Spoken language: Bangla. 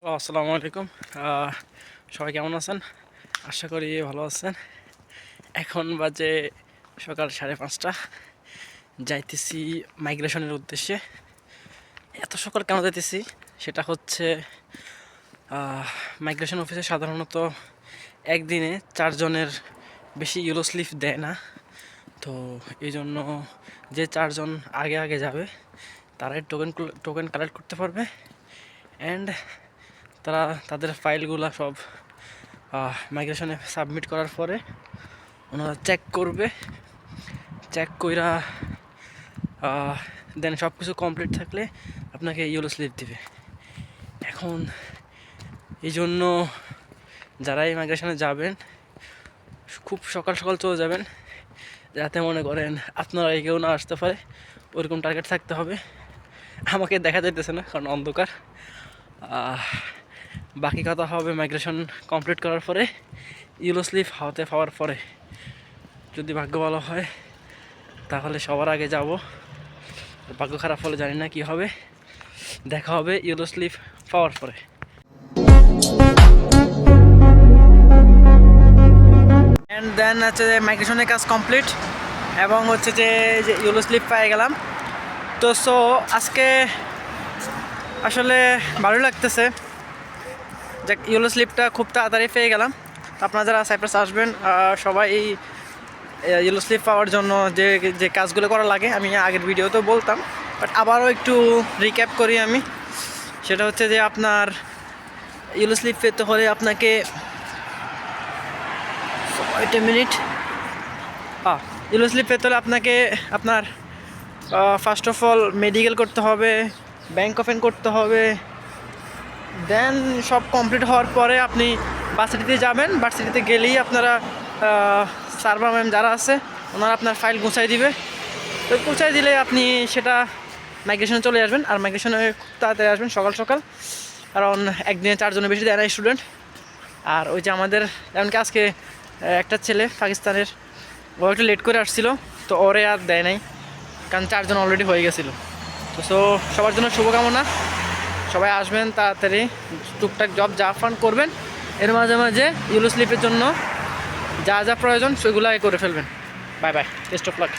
আসসালামু আলাইকুম। সবাই কেমন আছেন? আশা করি ভালো আছেন। এখন বাজে সকাল 5:30। যাইতেছি মাইগ্রেশনের উদ্দেশ্যে। এত সকাল কেন যাইতেছি সেটা হচ্ছে মাইগ্রেশন অফিসে সাধারণত একদিনে 4 জনের বেশি ইউলো স্লিপ দেয় না। তো এই জন্য যে 4 জন আগে আগে যাবে তারাই টোকেন কালেক্ট করতে পারবে। অ্যান্ড তারা তাদের ফাইলগুলো সব মাইগ্রেশনে সাবমিট করার পরে ওনারা চেক করবে। চেক কইরা দেন সব কিছু কমপ্লিট থাকলে আপনাকে ইয়েলো স্লিপ দিবে। এখন এই জন্য যারা এই মাইগ্রেশনে যাবেন খুব সকাল সকাল চলে যাবেন, যাতে মনে করেন আপনারা কেউ না আসতে পারে, ওরকম টার্গেট থাকতে হবে। আমাকে দেখা যাইতেছে না কারণ অন্ধকার। বাকি কথা হবে মাইগ্রেশন কমপ্লিট করার পরে, ইয়েলো স্লিপ হাতে পাওয়ার পরে। যদি ভাগ্য ভালো হয় তাহলে সবার আগে যাব, ভাগ্য খারাপ হলে জানি না কি হবে। দেখা হবে ইয়েলো স্লিপ পাওয়ার পরে। অ্যান্ড দেন হচ্ছে যে মাইগ্রেশনের কাজ কমপ্লিট এবং হচ্ছে যে ইয়েলো স্লিপ পেয়ে গেলাম। তো আজকে আসলে ভালো লাগতেছে যে ইয়েলো স্লিপটা খুব তাড়াতাড়ি পেয়ে গেলাম। আপনারা যারা সাইপ্রাস আসবেন সবাই এই ইয়েলো স্লিপ পাওয়ার জন্য যে যে কাজগুলো করা লাগে আমি আগের ভিডিওতেও বলতাম, বাট আবারও একটু রিক্যাপ করি আমি। সেটা হচ্ছে যে আপনার ইয়েলো স্লিপ পেতে হলে আপনাকে ইয়েলো স্লিপ পেতে হলে আপনাকে আপনার ফার্স্ট অফ অল মেডিকেল করতে হবে, ব্যাংক ওপেন করতে হবে। দেন সব কমপ্লিট হওয়ার পরে আপনি ভার্সিটিতে যাবেন। ভার্সিটিতে গেলেই আপনারা সার্ভার ম্যাম যারা আছে ওনারা আপনার ফাইল গুছাই দিবে। তো গুছাই দিলে আপনি সেটা মাইগ্রেশনে চলে আসবেন। আর মাইগ্রেশনে খুব তাড়াতাড়ি আসবেন সকাল সকাল, কারণ একদিনে 4 জনের বেশি দেয় না স্টুডেন্ট। আর ওই যে আমাদের এমনকি আজকে একটা ছেলে পাকিস্তানের, ও একটু লেট করে আসছিলো, তো ওরে আর দেয় নাই কারণ 4 জন অলরেডি হয়ে গেছিলো। তো সবার জন্য শুভকামনা, সবাই আসবেন তাড়াতাড়ি, টুকটাক জব যা ফান্ড করবেন, এর মাঝে মাঝে ইয়েলো স্লিপের জন্য যা যা প্রয়োজন সেগুলো করে ফেলবেন। Bye bye, best of luck.